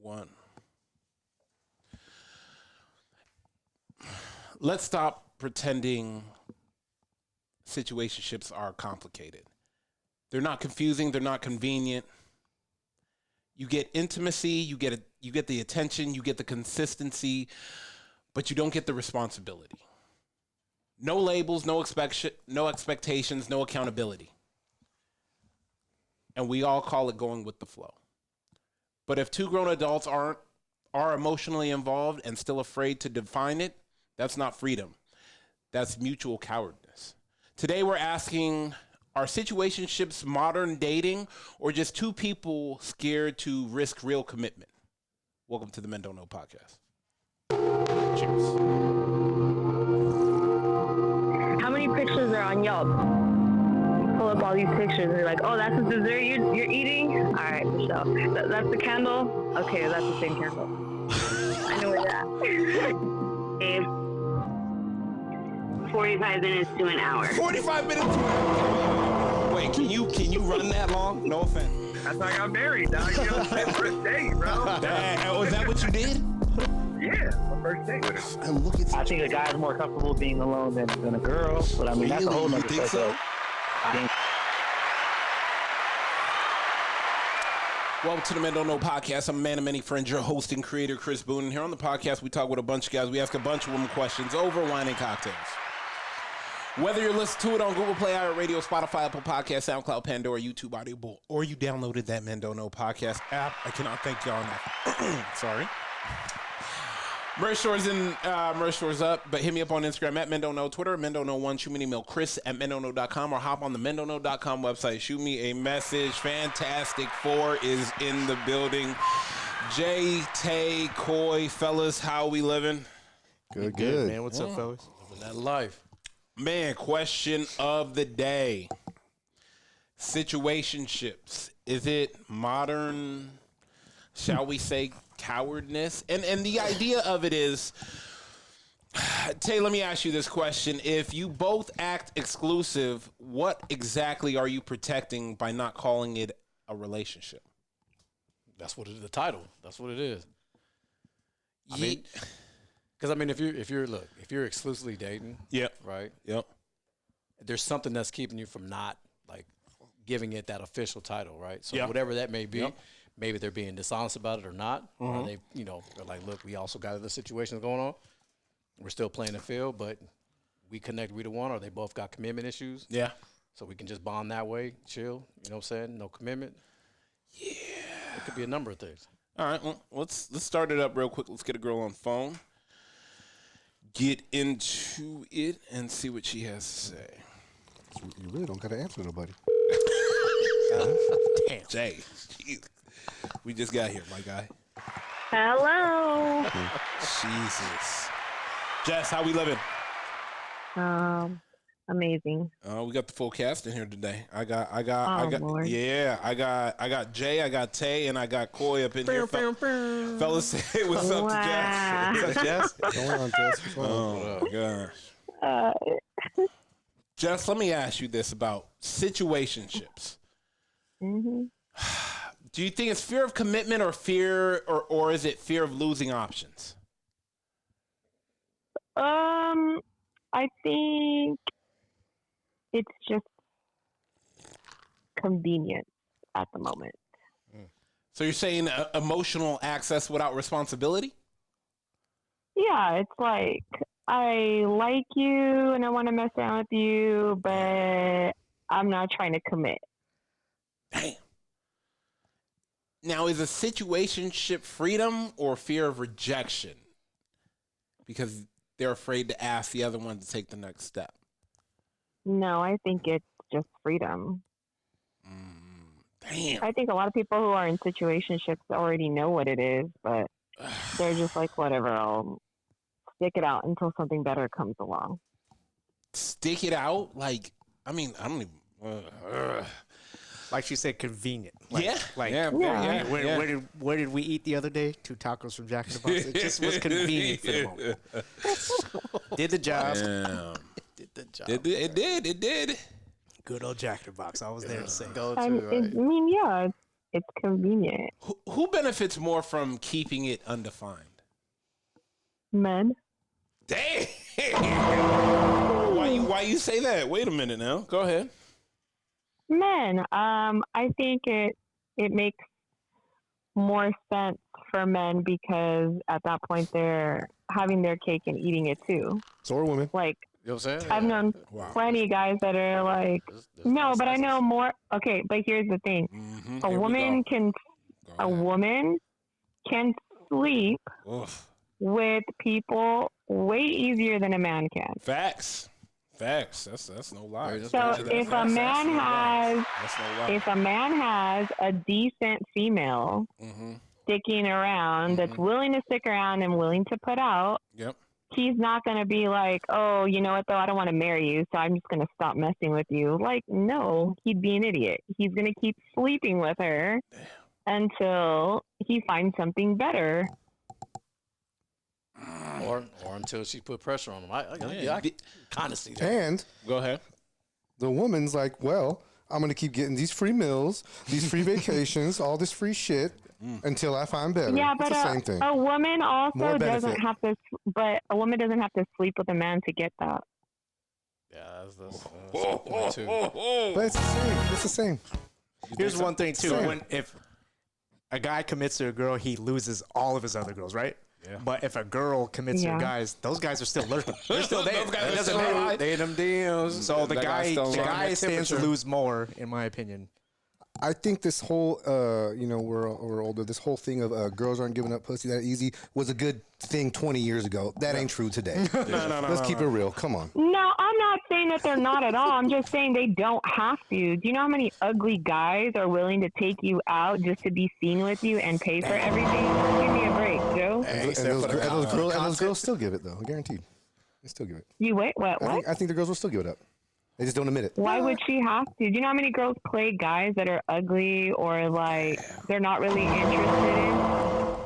1. Let's stop pretending situationships are complicated. They're not confusing. They're not convenient. You get intimacy. You get the attention. You get the consistency, but you don't get the responsibility. No labels, no expectations, no accountability. And we all call it going with the flow. But if two grown adults are emotionally involved and still afraid to define it, that's not freedom. That's mutual cowardice. Today we're asking, are situationships modern dating or just two people scared to risk real commitment? Welcome to the Men Don't Know podcast. Cheers. How many pictures are on Yelp? You pull up all these pictures and you're like, oh, that's the dessert you're eating? All right, Michelle. That's the candle? Okay, that's the same candle. I know where you're at. 45 minutes to an hour. 45 minutes to an hour. Wait, can you run that long? No offense. That's how I got married, dog. You know, first date, bro. Was that what you did? Yeah, my first date with her. And look at I think a guy's more comfortable being alone than a girl, but I mean, that's a whole nother You think so? Welcome to the Men Don't Know podcast. I'm a man of many friends, your host and creator, Chris Boone. And here on the podcast, we talk with a bunch of guys. We ask a bunch of women questions over wine and cocktails. Whether you're listening to it on Google Play, iHeartRadio, Spotify, Apple Podcasts, SoundCloud, Pandora, YouTube, Audible, or you downloaded that Men Don't Know podcast app, I cannot thank y'all enough. Sorry. Merch store's up, but hit me up on Instagram at Men Don't Know, Twitter, Men Don't Know 1, shoot me an email, chris@mendontknow.com, or hop on the mendontknow.com website, shoot me a message. Fantastic Four is in the building. Jay, Tay, Coy, fellas, how we living? Good, man. What's up, fellas? Living that life. Man, question of the day. Situationships. Is it modern, shall we say, cowardness? And the idea of it is, Tay, let me ask you this question. If you both act exclusive, what exactly are you protecting by not calling it a relationship? That's what it is. The title. That's what it is. I Ye- mean, because I mean, if you're exclusively dating, Yep. right? Yep. There's something that's keeping you from not like giving it that official title, right? So Yep. whatever that may be, Yep. maybe they're being dishonest about it or not. Or they, they're like, look, we also got other situations going on. We're still playing the field, but we connect, we the one, or they both got commitment issues. Yeah. So we can just bond that way, chill. You know what I'm saying? No commitment. Yeah. It could be a number of things. All right. Well, let's start it up real quick. Let's get a girl on the phone. Get into it and see what she has to say. You really don't got to answer nobody. Damn. Jay. Jeez. We just got here, my guy. Hello. Jesus. Jess, how we living? Amazing. We got the full cast in here today. I got Lord. yeah, I got Jay, I got Tay, and I got Coy up in here. Fellas, say what's up to Jess. What's up, Jess? What's going on, Jess? What's going on? Oh gosh. Jess, let me ask you this about situationships. Mm-hmm. Do you think it's fear of commitment or fear or is it fear of losing options? I think it's just convenient at the moment. So you're saying emotional access without responsibility? Yeah, it's like I like you and I want to mess around with you, but I'm not trying to commit. Damn. Now, is a situationship freedom or fear of rejection? Because they're afraid to ask the other one to take the next step. No, I think it's just freedom. Damn. I think a lot of people who are in situationships already know what it is, but they're just like, whatever, I'll stick it out until something better comes along. Stick it out? Like, I mean, I don't even... Like she said, convenient. Like, Yeah. Like, Yeah. Where did we eat the other day? 2 tacos from Jack in the Box. It just was convenient for the moment. Did the job. Damn. Did the job. It did. Good old Jack in the Box. I was there to say. Go I to, right? mean, yeah, It's convenient. Who benefits more from keeping it undefined? Men. Damn. Why you say that? Wait a minute now. Go ahead. Men. I think it makes more sense for men because at that point they're having their cake and eating it too. So are women. Like, You know what I'm saying? I've known plenty guys that are like, no, but I know more. Okay, but here's the thing: a woman can sleep with people way easier than a man can. Facts. That's no lie. So if a man has a decent female sticking around that's willing to stick around and willing to put out, he's not going to be like, oh, you know what, though, I don't want to marry you, so I'm just going to stop messing with you. Like, no, he'd be an idiot. He's going to keep sleeping with her until he finds something better. Or until she put pressure on him. I kind of see that. And go ahead. The woman's like, well, I'm going to keep getting these free meals, these free vacations, all this free shit until I find better. Yeah, but it's the same thing. A woman also More doesn't benefit. have to. But a woman doesn't have to sleep with a man to get that. Yeah, that's a point too. But it's the same. It's the same. Here's one thing too: Same. if a guy commits to a girl, he loses all of his other girls, right? Yeah. But if a girl commits to guys, those guys are still lurking. They're still there. Those guys It are doesn't still matter. They them DMs. So the That guy's guy, still the on guy that stands to temperature. lose more, in my opinion. I think this whole, we're older. This whole thing of girls aren't giving up pussy that easy was a good thing 20 years ago. That ain't true today. Let's keep it real. Come on. No, I'm not saying that they're not at all. I'm just saying they don't have to. Do you know how many ugly guys are willing to take you out just to be seen with you and pay for everything? Give me a break, Joe. And those girls still give it though, guaranteed. They still give it. You wait, what? I think the girls will still give it up. They just don't admit it. Why would she have to? Do you know how many girls play guys that are ugly or like they're not really interested in?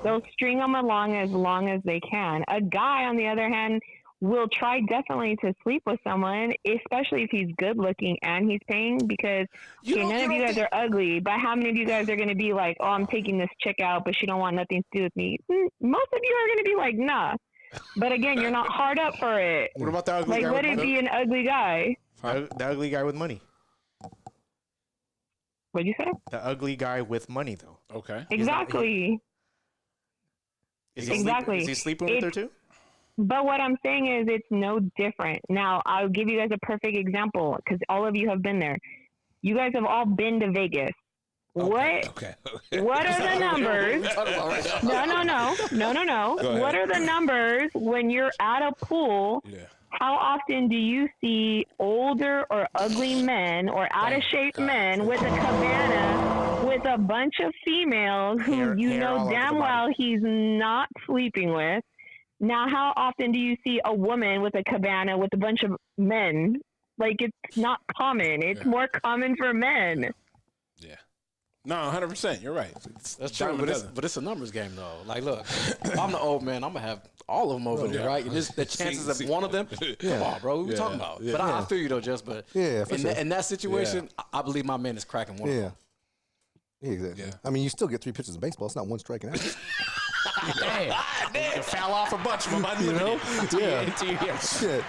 They'll string them along as they can. A guy, on the other hand, will try definitely to sleep with someone, especially if he's good looking and he's paying, because none of you guys are ugly, but how many of you guys are going to be like, oh, I'm taking this chick out, but she don't want nothing to do with me? Most of you are going to be like, nah. But again, you're not hard up for it. What about the ugly guy? Like, let it be an ugly guy. The ugly guy with money. What'd you say? The ugly guy with money, though. Okay. Exactly. Is he Exactly. Is he sleeping with her too? But what I'm saying is it's no different. Now, I'll give you guys a perfect example because all of you have been there. You guys have all been to Vegas. Okay. What are the numbers? No. What are the numbers when you're at a pool? Yeah. How often do you see older or ugly men or out of shape men with a cabana with a bunch of females who Hair you all know over damn the well body. he's not sleeping with? Now, how often do you see a woman with a cabana with a bunch of men? Like, it's not common. It's more common for men. Yeah. No, 100%. You're right. That's true, but it's a numbers game, though. Like, look, if I'm the old man, I'm gonna have all of them over there, right? And the chances of one of them, come on, bro, what we talking about? But I feel you though, Jess. But in that situation, I believe my man is cracking one. Yeah. Yeah, exactly. Yeah. I mean, you still get 3 pitches of baseball. It's not one striking out. Damn. Foul off a bunch of them. You know? Yeah. Shit.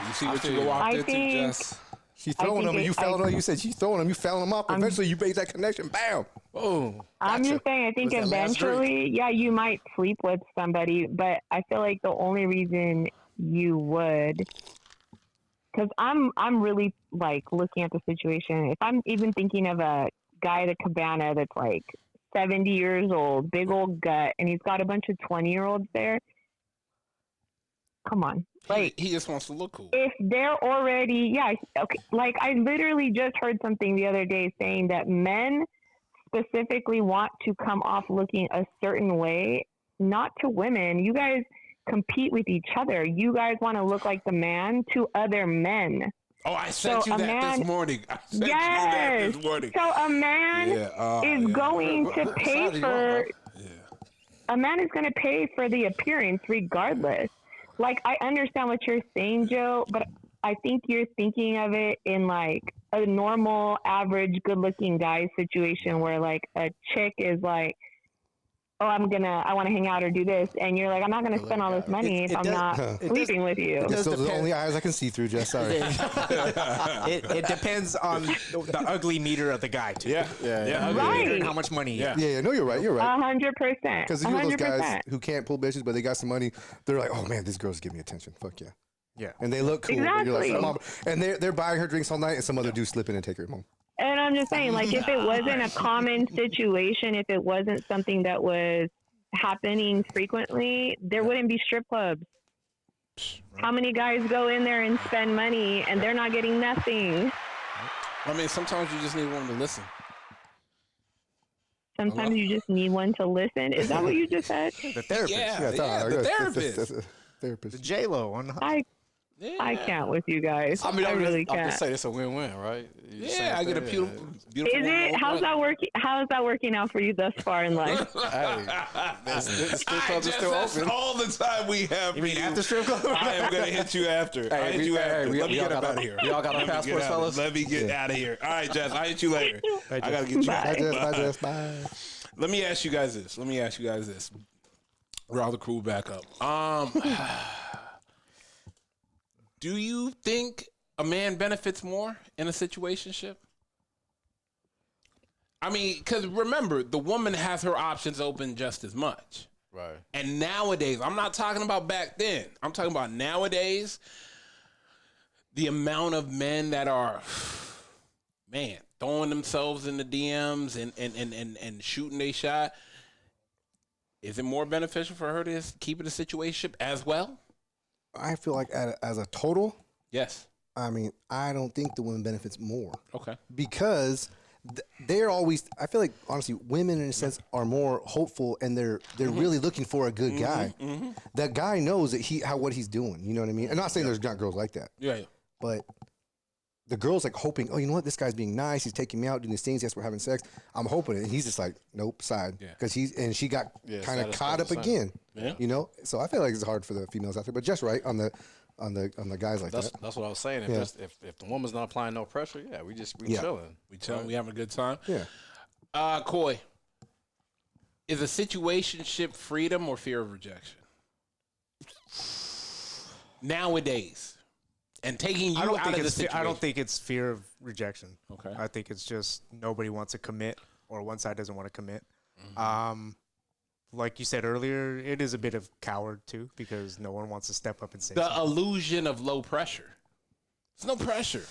You see what you go out I there to, think- Jess? She's throwing them and you fouling her. You said she's throwing them, you fouling them off. Eventually, you made that connection. Bam. Oh, I'm just saying, I think Was that last drink? eventually, yeah, you might sleep with somebody, but I feel like the only reason you would, because I'm really like looking at the situation. If I'm even thinking of a guy at a cabana that's like 70 years old, big old gut, and he's got a bunch of 20-year-olds there. Come on. Like, He just wants to look cool. if they're already, okay. Like, I literally just heard something the other day saying that men specifically want to come off looking a certain way, not to women. You guys compete with each other. You guys want to look like the man to other men. Oh, I sent So you a that man- this morning. I sent you Yes. that this morning. So a man is going to pay for. A man is going to pay for the appearance regardless. Like, I understand what you're saying, Joe, but I think you're thinking of it in like a normal, average, good-looking guy situation where like a chick is like, oh, I want to hang out or do this. And you're like, I'm not going to spend all this money if I'm not sleeping with you. Those are the only eyes I can see through, Jess. Sorry. It depends on the ugly meter of the guy, too. Yeah. Right. And how much money he has. Yeah, no, you're right. You're right. 100%. Because you know those guys who can't pull bitches, but they got some money. They're like, oh, man, these girls give me attention. Fuck yeah. Yeah. And they look cool. Exactly. You're like, and they're buying her drinks all night, and some other dude slip in and take her home. And I'm just saying, like, if it wasn't a common situation, if it wasn't something that was happening frequently, there wouldn't be strip clubs. Right. How many guys go in there and spend money and they're not getting nothing? I mean, sometimes you just need one to listen. Sometimes you just need one to listen. Is that what you just said? The therapist. Yeah, the therapist. The J-Lo one. I can't with you guys. I mean, I really can't. I'm just saying it's a win-win, right? I get a beautiful. Is it? How's that working? How is that working out for you thus far in life? The strip clubs are still open. All the time we have. You mean after strip club? I am gonna hit you after. I'll hit you after. Let me get up out of here. Y'all got our passports, fellas? Let me get out of here. All right, Jess. I'll hit you later. I gotta get you out. Bye, Jess. Bye. Let me ask you guys this. We're all the crew back up. Do you think a man benefits more in a situationship? I mean, because remember, the woman has her options open just as much. Right. And nowadays, I'm not talking about back then. I'm talking about nowadays, the amount of men that are, man, throwing themselves in the DMs and shooting a shot. Is it more beneficial for her to keep it a situationship as well? I feel like as a total, yes. I mean, I don't think the women benefits more. Okay. Because they're always, I feel like, honestly, women in a sense are more hopeful and they're really looking for a good guy. Mm-hmm. That guy knows that what he's doing. You know what I mean? I'm not saying there's not girls like that. Yeah. But the girl's like hoping, oh, you know what? This guy's being nice. He's taking me out, doing these things. Yes, we're having sex. I'm hoping it. And he's just like, nope, side. Because she got kind of caught up again. Yeah. You know? So I feel like it's hard for the females out there. But just right on the guys like that. That's what I was saying. If the woman's not applying no pressure, we chilling. We chilling. We having a good time. Yeah. Coy, is a situationship freedom or fear of rejection? Nowadays. And taking you out of the situation. I don't think it's fear of rejection. Okay. I think it's just nobody wants to commit, or one side doesn't want to commit. Mm-hmm. Like you said earlier, it is a bit of coward too, because no one wants to step up and say the something. illusion of low pressure. There's no pressure.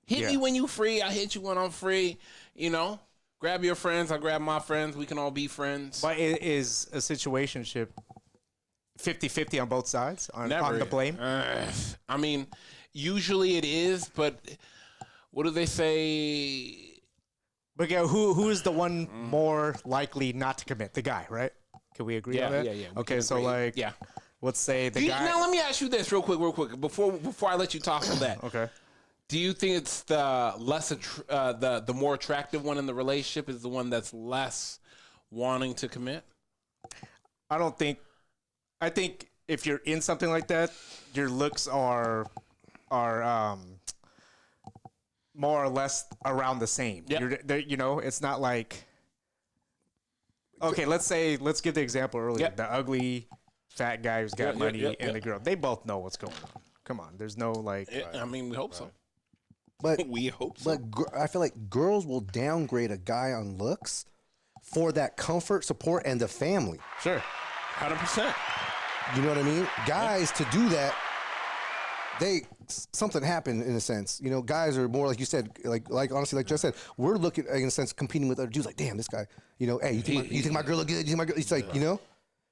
Hit me when you free. I hit you when I'm free. You know, grab your friends. I grab my friends. We can all be friends. But it is a situationship 50-50 on both sides on the blame? I mean, usually it is, but what do they say? But yeah, who is the one more likely not to commit? The guy, right? Can we agree on that? Yeah. Okay, so let's say the guy. Now let me ask you this real quick, before I let you talk on that. Okay. Do you think it's the the more attractive one in the relationship is the one that's less wanting to commit? I think if you're in something like that, your looks are more or less around the same. Yep. It's not like. Okay, let's give the example earlier. Yep. The ugly fat guy who's got money and the girl. They both know what's going on. Come on, there's no like. I mean, we hope so. But we hope so. But I feel like girls will downgrade a guy on looks for that comfort, support, and the family. Sure, 100%. You know what I mean? Guys, to do that, something happened in a sense. You know, guys are more like you said, like honestly, like Jess said, we're looking in a sense competing with other dudes. Like, damn, this guy. You know, hey, you think my girl look good? You think my girl? It's like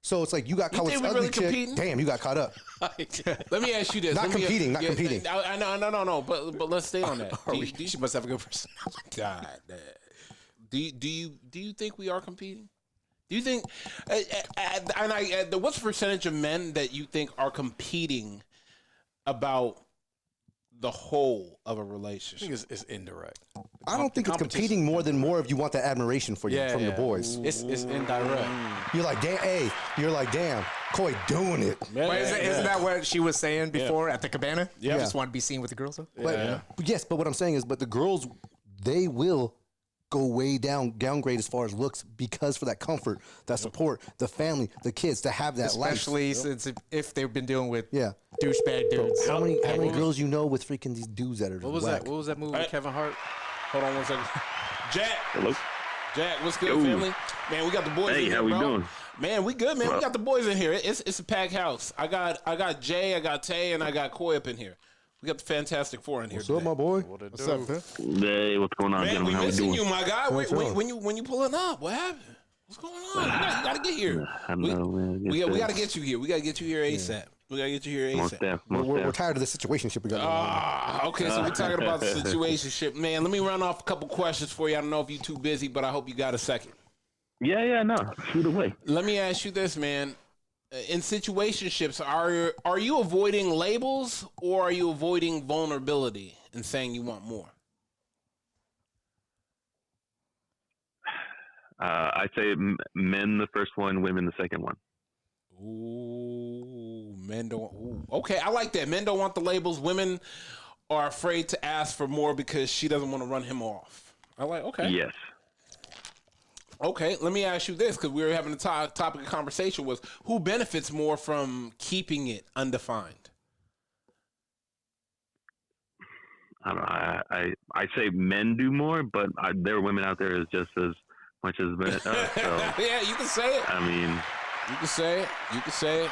So it's like you got caught with this ugly chick. Competing? Damn, you got caught up. Let me ask you this. Not competing. I know. No. But let's stay on that. She must have a good personality. God, do you think we are competing? Do you think? What's the percentage of men that you think are competing about the whole of a relationship? I think it's indirect. I don't think it's competing more of you want that admiration from your boys. It's indirect. You're like, damn. Hey, you're like, damn. Koi doing it. Isn't that what she was saying before at the cabana? Yeah. You just want to be seen with the girls, though? But, yes, but what I'm saying is, but the girls, they will go way downgrade as far as looks because for that comfort, that support, the family, the kids, to have that life. Especially since if they've been dealing with Yeah. douchebag dudes. How many girls you know with freaking these dudes that are just What was whack? that? What was that movie with Kevin Hart? Hold on one second. Jack. Hello. Jack, what's good, Yo. family? Man, we got the boys in Hey, here, how we bro. doing? Man, we good, man. We Well- got the boys in here. It's a packed house. I got Jay, I got Tay, and I got Koi up in here. We got the Fantastic Four in here. What's up, my boy? What's up, man? Hey, what's going on, Man, gentlemen? we How we missing doing? you, my guy. What's up? When you pulling up? What happened? What's going on? You gotta get here. I know, man. We gotta get you here. We gotta get you here ASAP. We gotta get you here Most ASAP. def, We're, most we're def. tired of the situationship we got going on. Okay, so we're talking about the situationship. Man, let me run off a couple questions for you. I don't know if you're too busy, but I hope you got a second. Yeah, no. Shoot away. Let me ask you this, man. In situationships, are you avoiding labels or are you avoiding vulnerability and saying you want more? I'd say men the first one, women the second one. Ooh, men don't. Ooh. Okay, I like that. Men don't want the labels. Women are afraid to ask for more because she doesn't want to run him off. I like. Okay. Yes. Okay, let me ask you this, because we were having a topic of conversation was who benefits more from keeping it undefined? I don't know. I say men do more, but there are women out there as just as much as men. So, Yeah, you can say it. I mean, You can say it. You can say it.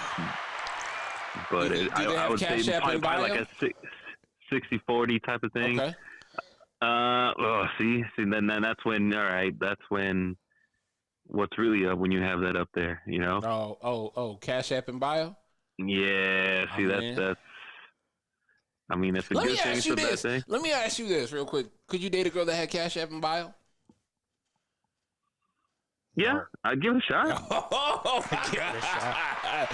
but Do they I have would say Cash App in probably bio? like a 60-40 type of thing. Okay. See, then that's when. All right, that's when. What's really up when you have that up there, you know? Oh, Cash App in bio? Yeah, see, Oh, man. that's. I mean, it's a Let good me thing. ask It's you a bad this. thing. Let me ask you this real quick. Could you date a girl that had Cash App in bio? Yeah, I'd give it a shot. Oh, my God.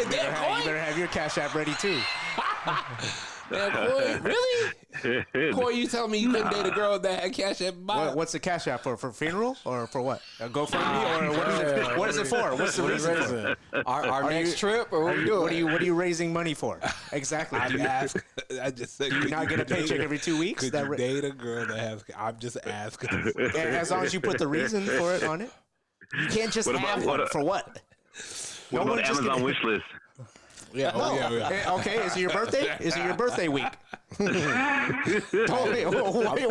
You better have your Cash App ready, too. Man, Coy, really? Coy, you telling me you couldn't date a girl that had Cash App in bio? What's the Cash App for? For funeral or for what? A GoFundMe or what is it for? What's the reason for it? Our next trip, or what we doing? What are you raising money for? Exactly. I just said, Do you not get a paycheck every 2 weeks? Could you date a girl that has? I'm just asking. As long as you put the reason for it on it. You can't just What about- have what one. a- For what? What about one's just Amazon gonna- wish list? Yeah, Okay, is it your birthday? Is it your birthday week? Totally.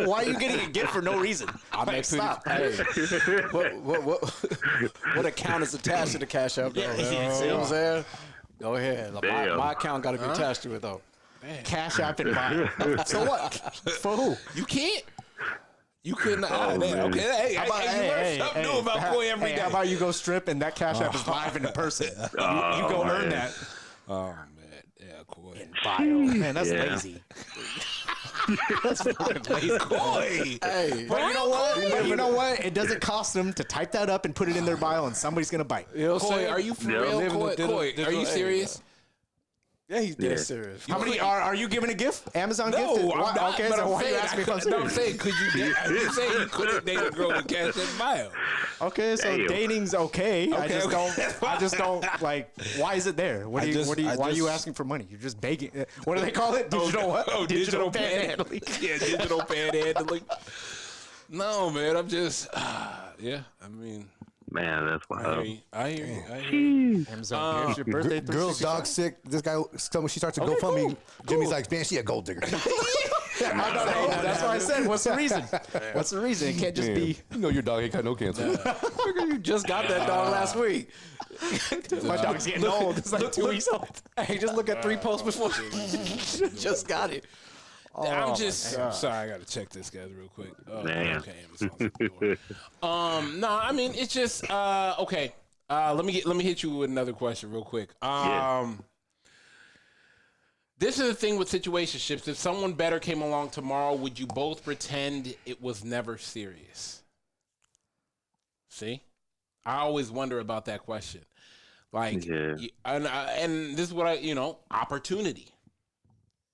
Why are you getting a gift for no reason? I make Stop. Hey, what account is attached to the Cash App? Though? Yeah, See what I'm saying? Go ahead. Damn. My account got to be attached to it though. Cash App and buy. So what? For who? You can't. You couldn't. man. Okay, hey, How about, you learn something new about Coy every day. How about you go strip and that Cash App is live in person? You go earn that. Oh man, yeah, Coy. Bio. Man, that's Yeah. lazy. That's fucking lazy. Coy. Hey, But you know what? But you know what? It doesn't cost them to type that up and put it in their bio, and somebody's gonna bite. you know what I'm Coy, saying? are you for Yeah. real? Living the Coy, digital- Coy, are digital you age, serious? Yeah, he's dead Yeah. serious. How many are you giving a gift? Amazon gift? No, I'm Why- not. Okay, but so I'm why are you saying, asking if I'm no, I'm serious? saying, could you date? You saying you couldn't date a girl with Cash App bio? Okay, so Damn. dating's okay. I just okay. don't. I just don't like. Why is it there? What I do you? just- What do you? I Why are you just- asking for money? You're just begging. What do they call it? Digital what? Digital panhandling. Yeah, digital panhandling. No, man, I'm just. Yeah, I mean, Man, that's I wild. hear you. I hear you. I hear you. Amazon gives your birthday. Girl's dog sick. This guy, when she starts to go fund me, Jimmy's like, man, she a gold digger. That's why I said. What's the reason? What's the reason? It can't just be. You know your dog ain't got no cancer. You just got that dog last week. My dog's getting old. It's like 2 weeks old. Hey, just look at 3 posts before. Just got it. I'm just sorry. I gotta check this guys real quick. Man. Okay, no, I mean it's just okay. Let me hit you with another question real quick. This is the thing with situationships. If someone better came along tomorrow, would you both pretend it was never serious? See, I always wonder about that question. Like, Yeah. and this is what opportunity.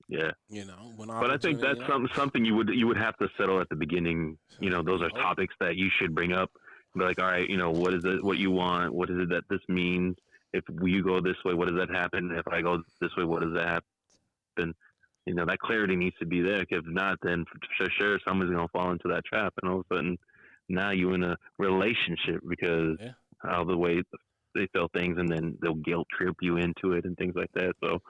Yeah. When But I think that's something you would have to settle at the beginning. Those are topics that you should bring up. Be like, all right, what is it? What you want? What is it that this means? if you go this way, what does that happen? If I go this way, what does that happen? You know, that clarity needs to be there. If not, then for sure someone's going to fall into that trap. And all of a sudden, now you're in a relationship because of the way they feel things, and then they'll guilt trip you into it and things like that. So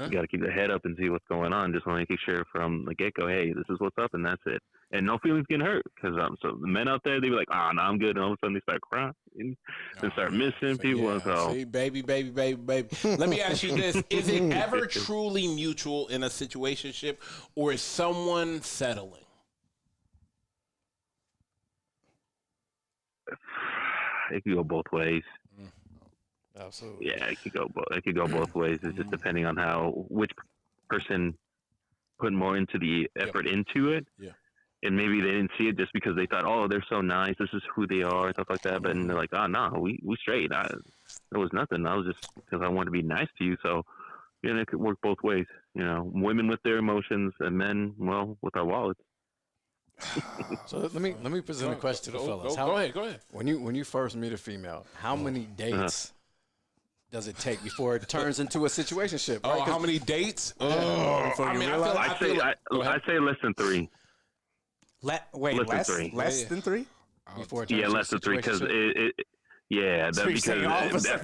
you got to keep your head up and see what's going on. Just making sure from the get-go, hey, this is what's up, and that's it. And no feelings getting hurt, because so the men out there, they be like, no, I'm good, and all of a sudden they start crying and start missing people. And so, see, baby. Let me ask you this: is it ever truly mutual in a situationship, or is someone settling? it could go both ways. Absolutely. Yeah, it could go both ways. It's just depending on which person put more into the effort into it. Yeah. And maybe they didn't see it just because they thought, oh, they're so nice, this is who they are, stuff like that. But they're like, oh, no, we straight. There was nothing. I was just because I wanted to be nice to you. So, it could work both ways. Women with their emotions and men, well, with our wallets. So let me present a question to the fellas. Go ahead. When you first meet a female, how many dates does it take before it turns into a situationship? Oh, right? how many dates? I'd say less than 3. Less than 3? Before it turns less than 3 because after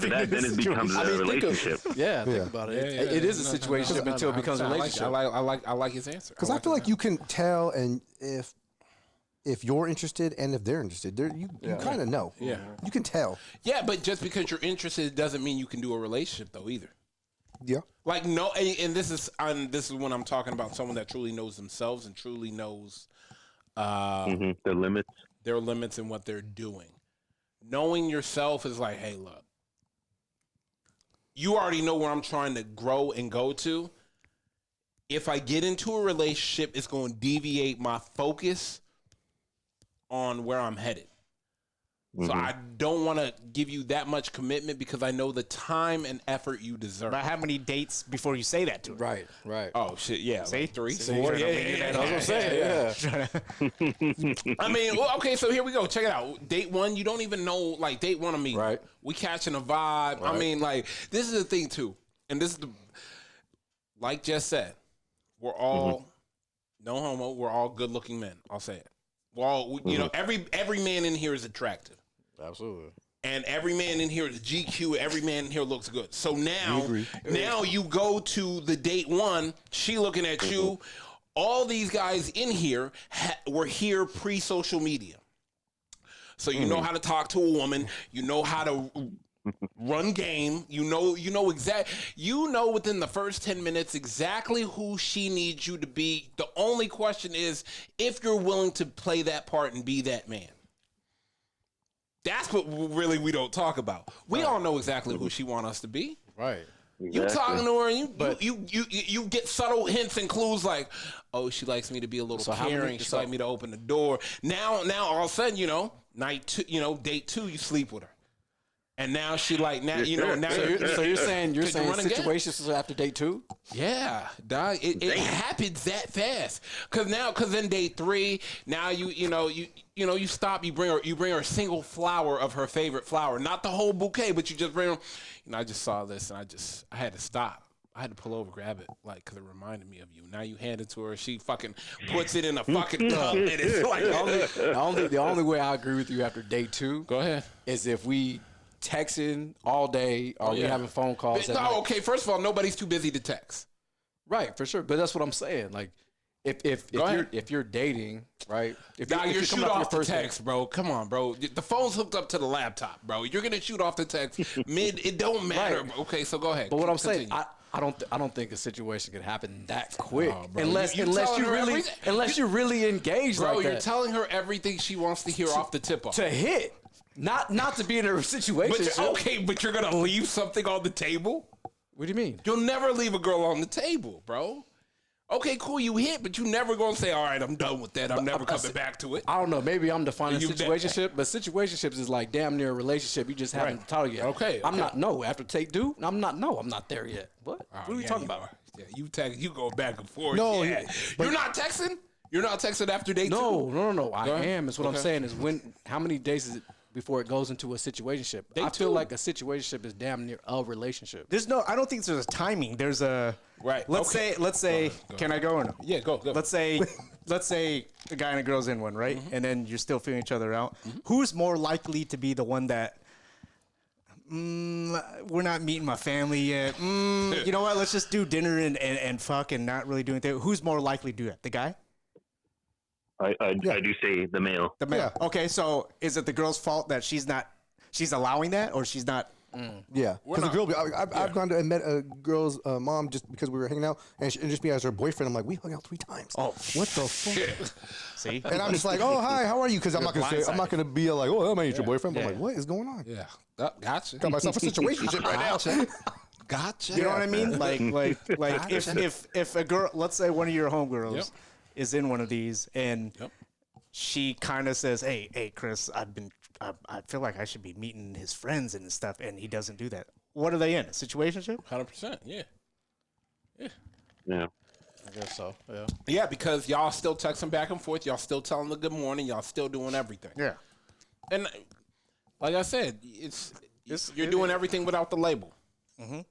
that, then it becomes a relationship. Think about it. It is a situationship until it becomes a relationship. I like his answer. Because I feel like you can tell, and if you're interested and if they're interested, you kind of know. Yeah. You can tell. Yeah, but just because you're interested doesn't mean you can do a relationship though either. Yeah. Like no, and this is when I'm talking about someone that truly knows themselves and truly knows their limits. Their limits and what they're doing. Knowing yourself is like, hey, look, you already know where I'm trying to grow and go to. If I get into a relationship, it's going to deviate my focus on where I'm headed. So I don't want to give you that much commitment because I know the time and effort you deserve. But how many dates before you say that to her? Right. Oh, shit, yeah. See? Like 3, See? 4. Yeah. That's what I'm saying, yeah. I mean, well, okay, so here we go. Check it out. Date 1, you don't even know, like, date 1 of me. Right. We catching a vibe. Right. I mean, like, this is the thing, too. And this is like Jess said, we're all, no homo, we're all good-looking men. I'll say it. We're all, every man in here is attractive. Absolutely. And every man in here is GQ. Every man in here looks good. So now you go to the date 1. She looking at you. All these guys in here were here pre-social media. So you know how to talk to a woman. You know how to run game. You know within the first 10 minutes exactly who she needs you to be. The only question is if you're willing to play that part and be that man. That's what really we don't talk about. We all know exactly who she wants us to be. Right. You talking to her and you get subtle hints and clues like, oh, she likes me to be a little caring. She likes me to open the door. Now all of a sudden, night 2, date 2, you sleep with her. And now she like now now. So you're saying situations after date 2? Yeah, dog. It happens that fast. Cause then date 3, now you stop. You bring her a single flower of her favorite flower, not the whole bouquet, but you just bring her. I just saw this and I had to stop. I had to pull over, grab it, like, because it reminded me of you. Now you hand it to her. She fucking puts it in a fucking cup. And it's like the only way I agree with you after date 2. Go ahead. Is if we texting all day or we having phone calls. Okay. First of all, nobody's too busy to text. Right, for sure. But that's what I'm saying. Like, if you're dating, right? If you're shoot off the text, bro. Come on, bro. The phone's hooked up to the laptop, bro. You're gonna shoot off the text mid. It don't matter. Right. Okay, so go ahead. But what I'm saying, I don't think a situation could happen that quick unless you're really engaged. Bro, like that. You're telling her everything she wants to hear off the tip off. To hit. Not to be in a situation. But you're gonna leave something on the table? What do you mean? You'll never leave a girl on the table, bro. Okay, cool, you hit, but you never gonna say, all right, I'm done with that. I'm never coming back to it. I don't know. Maybe I'm defining situationship, but situationships is like damn near a relationship. You just haven't taught yet. Okay. I'm not after take two. I'm not there yet. What? What are we talking about? Yeah, you go back and forth. No, you're not texting? You're not texting after date 2? No. I am. That's what I'm saying is how many days is it before it goes into a situationship. I feel like a situationship is damn near a relationship. I don't think there's a timing. There's a right. Let's say, Go ahead. can I go or no? Yeah, go. Let's say a guy and a girl's in one, right? And then you're still feeling each other out. Who's more likely to be the one that? We're not meeting my family yet. You know what? Let's just do dinner and fuck and not really do anything. Who's more likely to do that? The guy? I do say the male. The male. Yeah. Okay, so is it the girl's fault that she's allowing that, or she's not? Yeah, because the girl, I've gone to and met a girl's mom just because we were hanging out, and just me as her boyfriend. I'm like, we hung out 3 times. Oh, what the fuck? See, and I'm just like, oh hi, how are you? Because I'm not gonna be like, oh, that ain't your boyfriend. But I'm like, what is going on? Yeah, gotcha. Got myself a situationship right now. Gotcha. You know what I mean? Like if a girl, let's say one of your homegirls is in one of these, and she kind of says, hey, Chris, I feel like I should be meeting his friends and stuff, and he doesn't do that. What are they in? A situationship? 100%. Yeah. I guess so. Yeah. Yeah, because y'all still texting back and forth. Y'all still telling the good morning. Y'all still doing everything. Yeah. And like I said, you're doing everything without the label. Mm-hmm.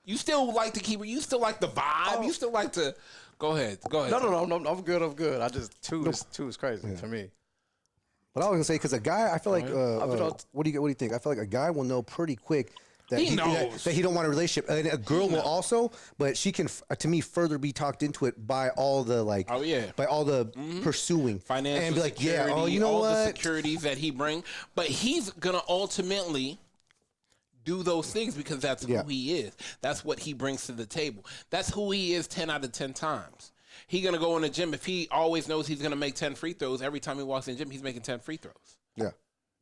You still like to keep it. You still like the vibe. You still like to. Go ahead. No. I'm good. I just two is crazy for me. But I was gonna say because a guy, I feel like, what do you think? I feel like a guy will know pretty quick that he knows that he don't want a relationship, and a girl will also, but she can, to me, further be talked into it by all the by all the pursuing financial and be like, security, you know all what, the securities that he bring, but he's gonna ultimately do those things because that's who he is. That's what he brings to the table. That's who he is 10 out of 10 times. He's going to go in the gym. If he always knows he's going to make 10 free throws, every time he walks in the gym, he's making 10 free throws. Yeah.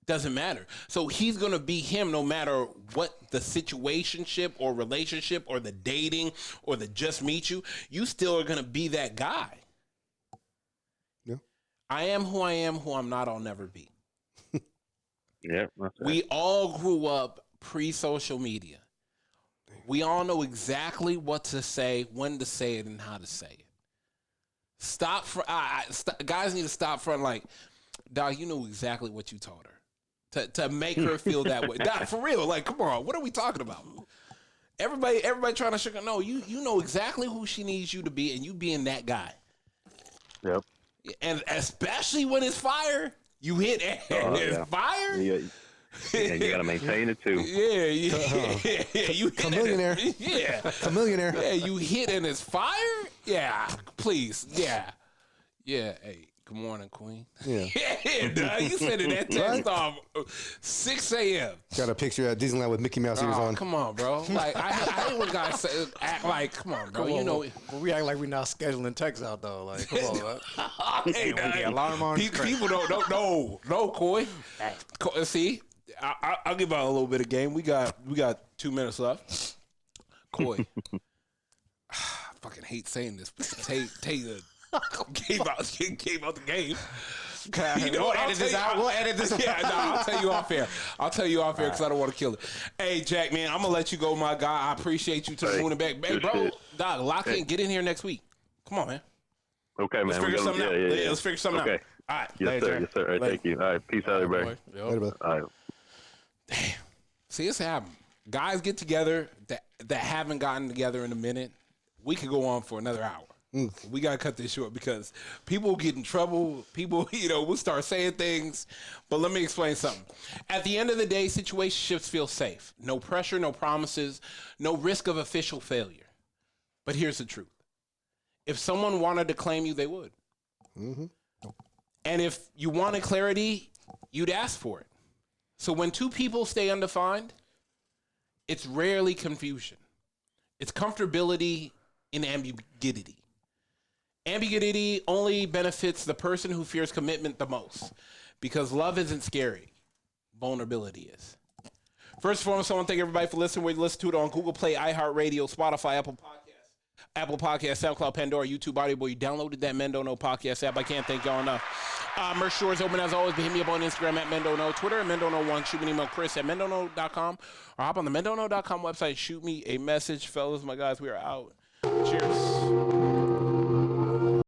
Doesn't matter. So he's going to be him no matter what the situationship or relationship or the dating or the just meet you. You still are going to be that guy. Yeah. I am who I'm not, I'll never be. Yeah. We all grew up pre-social media. We all know exactly what to say, when to say it, and how to say it. Guys need to stop front like, dog, you know exactly what you told her to make her feel that way. Dog, for real, like, come on, what are we talking about? Everybody trying to sugar. No, you know exactly who she needs you to be, and you being that guy. Yep. And especially when it's fire, you hit it's fire. Yeah. And you gotta maintain it too. Yeah. You Chameleonaire. Yeah. Chameleonaire. Yeah, you hit and it's fire? Yeah, please. Yeah. Hey, good morning, Queen. Yeah. Dog, you said it that text off 6 a.m. Got a picture at Disneyland with Mickey Mouse ears on. Come on, bro. Like, I hate when guys act like, come on, bro. You know, but we act like we're not scheduling texts out, though. Like, come on, bro. Hey, the alarm on. People don't know. No, Coy. See? I'll give out a little bit of game. We got 2 minutes left. Coy, I fucking hate saying this, but Taylor gave out the game. We'll edit this out. Yeah, I'll tell you off air. Because I don't want to kill it. Hey, Jack, man, I'm gonna let you go, my guy. I appreciate you to the moon and back. Hey, bro, dog, lock in. Get in here next week. Come on, man. Okay, man. Let's figure something out. Yeah, let's figure something out. All right. Yes, sir. Yes, sir. All right, thank you. All right, peace out, everybody. Later, brother. All right. Damn. See, it's happening. Guys get together that haven't gotten together in a minute. We could go on for another hour. We got to cut this short because people get in trouble. People, will start saying things. But let me explain something. At the end of the day, situationships feel safe. No pressure, no promises, no risk of official failure. But here's the truth. If someone wanted to claim you, they would. Mm-hmm. And if you wanted clarity, you'd ask for it. So when 2 people stay undefined, it's rarely confusion. It's comfortability in ambiguity. Ambiguity only benefits the person who fears commitment the most because love isn't scary. Vulnerability is. First and foremost, I want to thank everybody for listening. We listen to it on Google Play, iHeartRadio, Spotify, Apple Podcasts, SoundCloud, Pandora, YouTube, Audio Boy. You downloaded that Men Don't Know podcast app. I can't thank y'all enough. Merch store is open as always. Hit me up on Instagram at Men Don't Know, Twitter at Men Don't Know 1. Shoot me an email, Chris at mendontknow.com, or hop on the mendontknow.com website. Shoot me a message, fellas. My guys, we are out. Cheers.